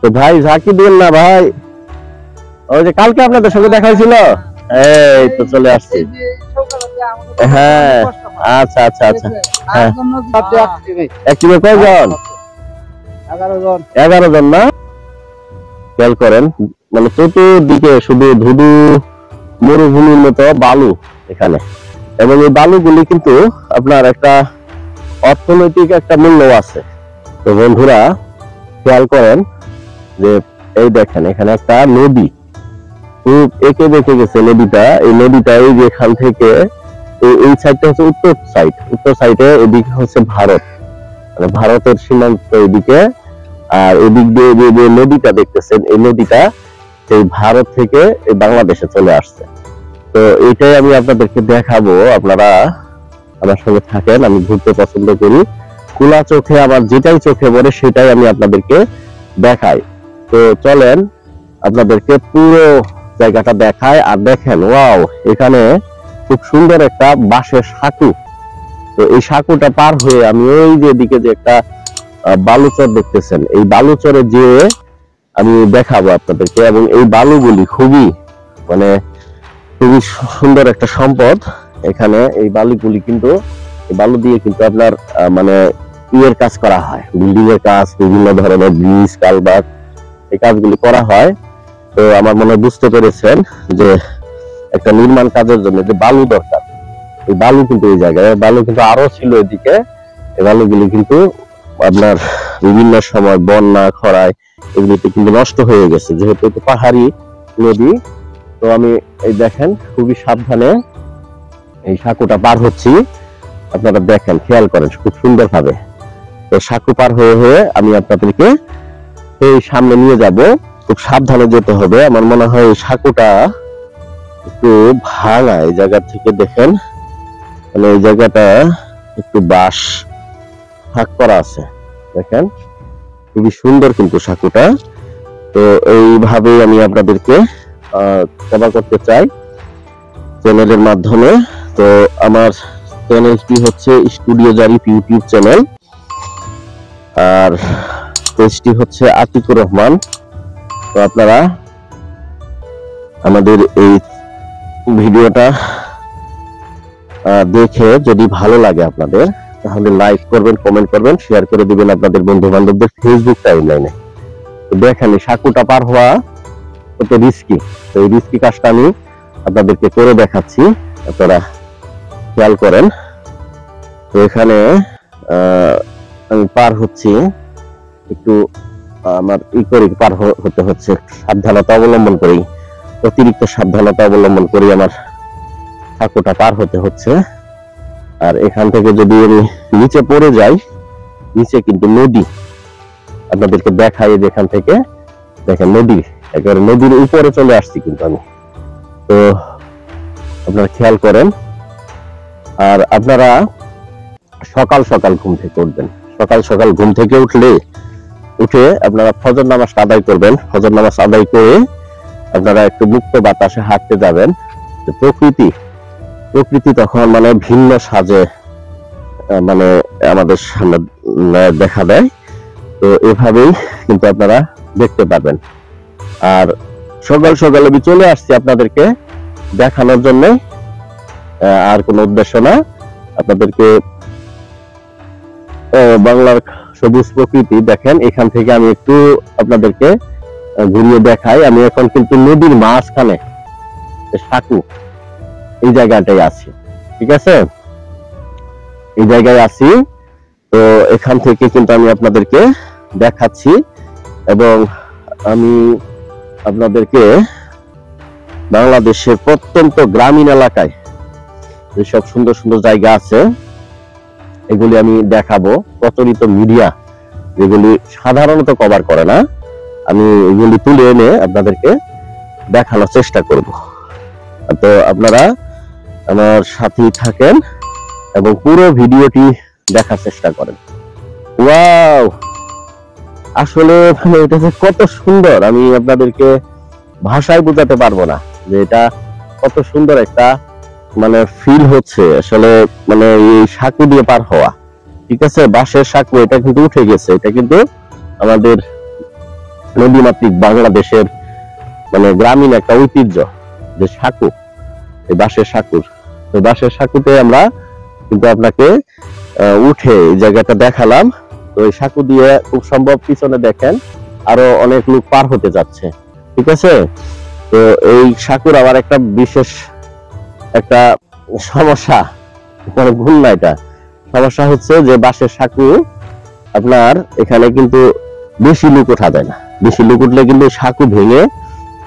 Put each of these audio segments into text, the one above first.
তো ভাই ঝাঁকি দিন না ভাই, ওই যে কালকে আপনাদের সঙ্গে দেখা হয়েছিল, এই তো চলে আসছি। হ্যাঁ আচ্ছা আচ্ছা আচ্ছা, হ্যাঁ একটিভে কয়জন? 11 জন না? খেয়াল করেন, মানে চতুর্দিকে শুধু ধুধু মরুভূমির মতো বালু এখানে, এবং এই বালুগুলি কিন্তু আপনার একটা অর্থনৈতিক একটা মূল্য আছে। তো বন্ধুরা খেয়াল করেন যে এই দেখেন এখানে একটা নদী খুব এঁকে বেঁকে গেছে নদীটা। এই নদীটা এই যে এখান থেকে এই সাইডটা হচ্ছে উত্তর সাইডে, এদিকে হচ্ছে ভারত, মানে ভারতের সীমান্ত এদিকে। আর এদিক দিয়ে যে নদীটা দেখতেছেন, এই নদীটা সেই ভারত থেকে এই বাংলাদেশে চলে আসছে। তো এটাই আমি আপনাদেরকে দেখাবো, আপনারা আমার সঙ্গে থাকেন। আমি ঘুরতে পছন্দ করি, খোলা চোখে আমার যেটাই চোখে পড়ে সেটাই আমি আপনাদেরকে দেখাই। তো চলেন আপনাদেরকে পুরো জায়গাটা দেখায়। আর দেখেন, ওয়াও, এখানে খুব সুন্দর একটা বাঁশের সাঁকু। তো এই সাঁকুটা পার হয়ে আমি ওই যে দিকে যে একটা বালুচর দেখতেছেন, এই বালুচরে যে আমি দেখাবো আপনাদেরকে। এবং এই বালুগুলি খুবই সুন্দর একটা সম্পদ এখানে। এই বালুগুলি কিন্তু, এই বালু দিয়ে কিন্তু আপনার মানে ইয়ের কাজ করা হয়, বিল্ডিং এর কাজ, বিভিন্ন ধরনের ব্রিজ, কালভার্ট, এই কাজগুলি করা হয়। তো আমার মনে বুঝতে পেরেছেন যে একটা নির্মাণ কাজের জন্য যে বালু দরকার, এই বালু কিন্তু এই জায়গায়, বালু কিন্তু আরো ছিল এদিকে। এই বালুগুলি কিন্তু আপনার বিভিন্ন সময় বন্যা, খরায় এগুলিতে কিন্তু নষ্ট হয়ে গেছে, যেহেতু একটু পাহাড়ি নদী। তো আমি এই দেখেন খুবই সাবধানে এই সাঁকুটা পার হচ্ছি, আপনারা দেখেন, খেয়াল করেন খুব সুন্দর ভাবে। তো সাঁকু পার হয়ে হয়ে আমি আপনাদেরকে এই সামনে নিয়ে যাব, খুব সাবধানে যেতে হবে। আমার মনে হয় এই সাঁকুটা একটু ভাঙা, এই জায়গা থেকে দেখেন, মানে এই জায়গাটা একটু বাঁশ ফাঁক করা আছে, দেখেন খুবই সুন্দর কিন্তু সাঁকুটা। তো এইভাবেই আমি আপনাদেরকে সেবা করতে চাই চ্যানেলের মাধ্যমে। তো আমার চ্যানেলটি হচ্ছে স্টুডিও জারিফ ইউটিউব চ্যানেল, আর পেজটি হচ্ছে আতিকুর রহমান। তো আপনারা আমাদের এই ভিডিওটা দেখে যদি ভালো লাগে আপনাদের, তাহলে লাইক করবেন, কমেন্ট করবেন, শেয়ার করে দিবেন আপনাদের বন্ধু বান্ধবদের ফেসবুক টাইমলাইনে। তো দেখেন এই সাঁকুটা পার হওয়া কত রিস্কি। তো এই রিস্কি কাজটা আমি আপনাদেরকে করে দেখাচ্ছি, আপনারা খেয়াল করেন। তো এখানে আমি পার হচ্ছি, একটু আমার পার হতে হচ্ছে, সাবধানতা অবলম্বন করি, অতিরিক্ত সাবধানতা অবলম্বন করি আমার সাঁকুটা পার হতে হচ্ছে। আর এখান থেকে যদি আমি নিচে পড়ে যাই, নিচে কিন্তু নদী, আপনাদেরকে দেখাই যেখান থেকে দেখেন নদী, একেবারে নদীর উপরে চলে আসছি কিন্তু আমি। তো আপনারা খেয়াল করেন। আর আপনারা সকাল সকাল ঘুম থেকে উঠবেন, সকাল সকাল ঘুম থেকে উঠে আপনারা ফজর নামাজ আদায় করবেন। ফজর নামাজ আদায় করে আপনারা একটু মুক্ত বাতাসে হাঁটতে যাবেন। প্রকৃতি তখন মানে ভিন্ন সাজে মানে আমাদের সামনে দেখা দেয়। তো এভাবেই কিন্তু আপনারা দেখতে পাবেন। আর সকাল সকাল আমি চলে আসছি আপনাদেরকে দেখানোর জন্য, আর কোনো উদ্দেশ্য না। আপনাদেরকে বাংলার সবুজ প্রকৃতি দেখেন, এখান থেকে আমি একটু আপনাদেরকে ঘুরিয়ে দেখাই। আমি এখন কিন্তু নদীর মাঝখানে সাঁকু এই জায়গাটাই আছি, ঠিক আছে, এই জায়গায় আছি। তো এখান থেকে কিন্তু আমি আপনাদেরকে দেখাচ্ছি, এবং আমি আপনাদেরকে বাংলাদেশের প্রত্যন্ত গ্রামীণ এলাকায় যেসব সুন্দর সুন্দর জায়গা আছে এগুলি আমি দেখাবো। প্রচলিত মিডিয়া যেগুলি সাধারণত কভার করে না, আমি এগুলি তুলে এনে আপনাদেরকে দেখানোর চেষ্টা করব। তো আপনারা আমার সাথেই থাকেন এবং পুরো ভিডিওটি দেখার চেষ্টা করেন। ওয়াও, আসলে এটা যে কত সুন্দর আমি আপনাদেরকে ভাষায় বোঝাতে পারবো না যে এটা কত সুন্দর একটা মানে ফিল হচ্ছে আসলে, মানে এই সাঁকু দিয়ে পার হওয়া, ঠিক আছে, বাঁশের সাঁকু, এটা কিন্তু উঠে গেছে, এটা কিন্তু আমাদের নদীমাতৃক বাংলাদেশের মানে গ্রামীণ একটা ঐতিহ্য যে সাঁকো, এই বাঁশের সাঁকুর। তো বাঁশের সাঁকুতে আমরা কিন্তু আপনাকে উঠে এই জায়গাটা দেখালাম। তো এই সাঁকু দিয়ে খুব সম্ভব পিছনে দেখেন আরো অনেক লোক পার হতে যাচ্ছে, ঠিক আছে। তো এই সাঁকুর আবার একটা বিশেষ একটা সমস্যা, মানে ভুল না, এটা সমস্যা হচ্ছে যে বাঁশের সাঁকু আপনার এখানে কিন্তু বেশি লোক ওঠা যায় না। বেশি লোক উঠলে কিন্তু সাঁকু ভেঙে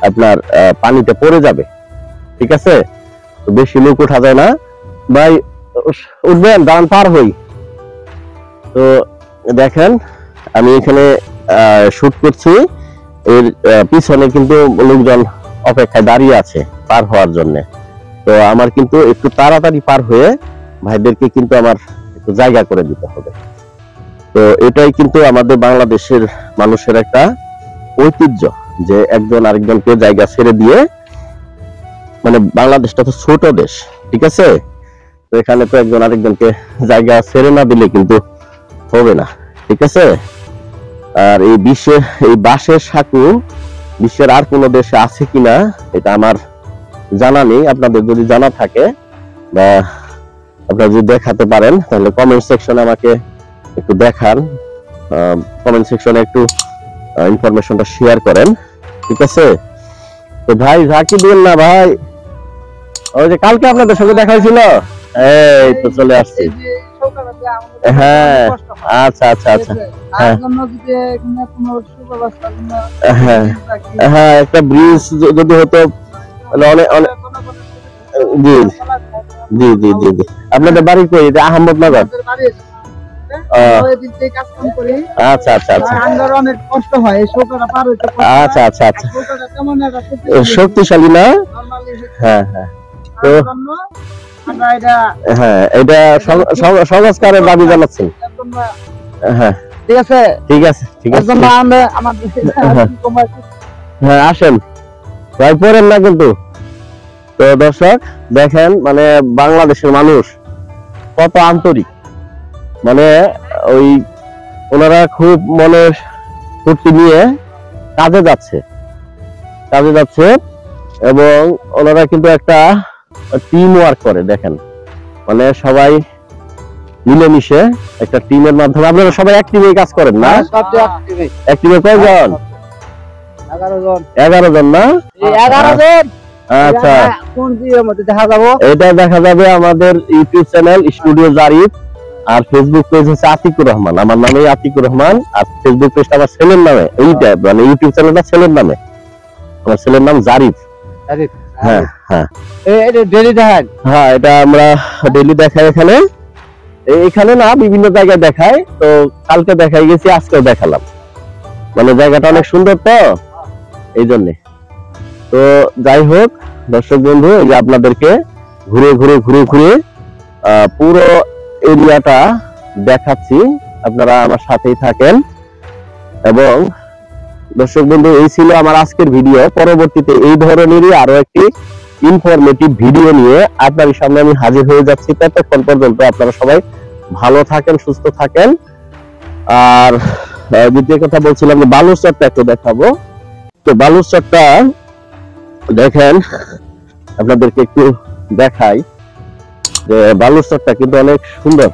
আপনার পানিতে পড়ে যাবে, ঠিক আছে। তো বেশি লোক ওঠা যায় না। ভাই উঠবেন, দাঁড়ান, পার হই। তো দেখেন আমি এখানে শুট করছি, এর পিছনে কিন্তু লোকজন অপেক্ষায় দাঁড়িয়ে আছে পার হওয়ার জন্য। তো আমার কিন্তু একটু তাড়াতাড়ি পার হয়ে ভাইদেরকে কিন্তু আমার একটু জায়গা করে দিতে হবে। তো এটাই কিন্তু আমাদের বাংলাদেশের মানুষের একটা ঐতিহ্য যে একজন আরেকজনকে জায়গা ছেড়ে দিয়ে, মানে বাংলাদেশটা তো ছোট দেশ, ঠিক আছে। তো এখানে তো একজন আরেকজনকে জায়গা ছেড়ে না দিলে কিন্তু হবে না, ঠিক আছে। আর এই বিশ্বে এই বাঁশের সাঁকু বিশ্বের আর কোনো দেশে আছে কিনা এটা আমার জানা নেই। আপনাদের যদি জানা থাকে বা আপনারা যদি দেখাতে পারেন তাহলে কমেন্ট সেকশনে আমাকে একটু দেখান, কমেন্ট সেকশনে একটু ইনফরমেশনটা শেয়ার করেন, ঠিক আছে। তো ভাই ঝাঁকি দিন না ভাই, ওই যে কালকে আপনাদের সঙ্গে দেখা হয়েছিল, এই তো চলে আসছি। হ্যাঁ আচ্ছা আচ্ছা আচ্ছা, হ্যাঁ হ্যাঁ, একটা ব্রিজ যদি হতো অনেক অনেক। জি জি জি জি জি, আপনাদের বাড়ি কই? এটা আহমদনগর। আচ্ছা আচ্ছা আচ্ছা, অনেক কষ্ট হয় আচ্ছা আচ্ছা আচ্ছা, শক্তিশালী না? হ্যাঁ হ্যাঁ। তো হ্যাঁ, এটা সংস্কারের দাবি জানাচ্ছেন? হ্যাঁ ঠিক আছে ঠিক আছে ঠিক আছে, হ্যাঁ আসেন ভাই, পড়েন না কিন্তু। তো দর্শক দেখেন মানে বাংলাদেশের মানুষ কত আন্তরিক, মানে ওই ওনারা খুব মনের ফুর্তি নিয়ে কাজে যাচ্ছে এবং ওনারা কিন্তু একটা টিম ওয়ার্ক করে, দেখেন মানে সবাই মিলেমিশে একটা টিমের মাধ্যমে। আপনারা সবাই এক টিমে কাজ করেন না? এক টিমে কয়জন? 11 জন না? 11 জন। আচ্ছা, কোন ভিডিওর মধ্যে দেখা যাবে? এটা দেখা যাবে আমাদের ইউটিউব চ্যানেল স্টুডিও জারিফ, আর ফেসবুক পেজ হচ্ছে আতিকুর রহমান, আমার নামে আতিকুর রহমান। আর ফেসবুক পেজটা আমার ছেলের নামে, এইটা মানে ইউটিউব চ্যানেলটা ছেলের নামে, আমার ছেলের নাম জারিফ। হ্যাঁ হ্যাঁ, এটা ডেইলি দেখান? হ্যাঁ, এটা আমরা ডেইলি দেখাই এখানে, এখানে না বিভিন্ন জায়গায় দেখাই। তো কালকে দেখাই গেছি, আজকেও দেখালাম, মানে জায়গাটা অনেক সুন্দর তো এই জন্যে। তো যাই হোক দর্শক বন্ধু, এই যে আপনাদেরকে ঘুরে পুরো এরিয়াটা দেখাচ্ছি, আপনারা আমার সাথেই থাকেন। এবং দর্শক বন্ধু, এই ছিল আমার আজকের ভিডিও। পরবর্তীতে এই ধরনেরই আরো একটি ইনফরমেটিভ ভিডিও নিয়ে আপনার সামনে আমি হাজির হয়ে যাচ্ছি। ততক্ষণ পর্যন্ত আপনারা সবাই ভালো থাকেন, সুস্থ থাকেন। আর দ্বিতীয় কথা বলছিলাম যে বালুর চরটা একটু দেখাবো। তো বালুর চরটা দেখেন, আপনাদেরকে একটু দেখাই যে বালুর চরটা কিন্তু অনেক সুন্দর।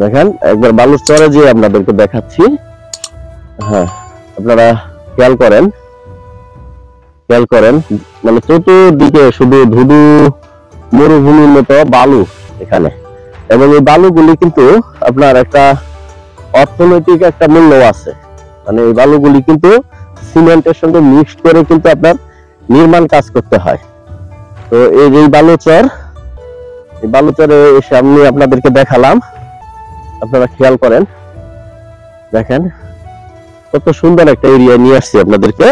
দেখেন একবার বালুর চরে যে আপনাদেরকে দেখাচ্ছি। হ্যাঁ, আপনারা খেয়াল করেন মানে চতুর্দিকে শুধু ধুধু মরুভূমির মতো বালু এখানে। এবং এই বালুগুলি কিন্তু আপনার একটা অর্থনৈতিক একটা মূল্য আছে, মানে এই বালুগুলি কিন্তু সিমেন্টের সঙ্গে মিক্সড করে কিন্তু আপনার নির্মাণ কাজ করতে হয়। তো এই বালুচরে এসে আমি আপনাদেরকে দেখালাম, আপনারা খেয়াল করেন, দেখেন কত সুন্দর একটা এরিয়া নিয়ে আসছি আপনাদেরকে।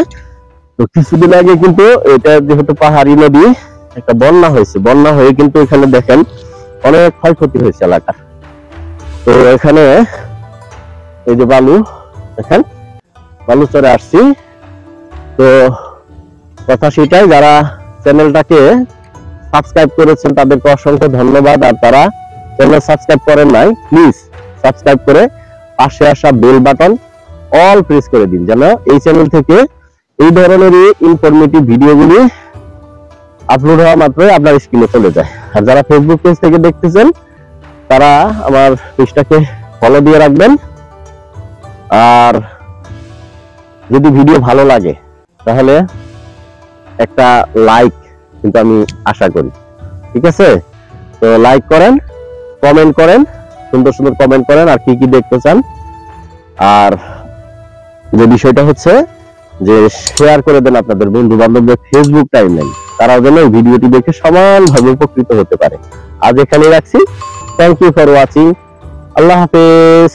তো কিছুদিন আগে কিন্তু এটা যেহেতু পাহাড়ি নদী, একটা বন্যা হয়ে কিন্তু এখানে দেখেন অনেক ক্ষয়ক্ষতি হয়েছে এলাকার। তো এখানে এই যে বালু, দেখেন বালুচরে আসছি। তো কথা সেটাই, যারা চ্যানেলটাকে সাবস্ক্রাইব করেছেন তাদেরকে অসংখ্য ধন্যবাদ। আর তারা চ্যানেল সাবস্ক্রাইব করেন নাই, প্লিজ সাবস্ক্রাইব করে পাশে আসা বেল বাটন অল প্রেস করে দিন, যেন এই চ্যানেল থেকে এই ধরনেরই ইনফরমেটিভ ভিডিওগুলি আপলোড হওয়া মাত্রই আপনার স্ক্রিনে চলে যায়। আর যারা ফেসবুক পেজ থেকে দেখতেছেন তারা আমার পেজটাকে ফলো দিয়ে রাখবেন। আর যদি ভিডিও ভালো লাগে তাহলে একটা লাইক কিন্তু আমি আশা করি, ঠিক আছে? তো লাইক করেন, কমেন্ট করেন, সুন্দর সুন্দর কমেন্ট করেন আর কি কি দেখতে চান। আর যে বিষয়টা হচ্ছে যে শেয়ার করে দেন আপনাদের বন্ধু বান্ধবদের ফেসবুক টাইমলাইন, তারা যেন এই ভিডিওটি দেখে সমানভাবে উপকৃত হতে পারে। আজ এখানেই রাখছি। Thank you for watching. আল্লাহ হাফেজ।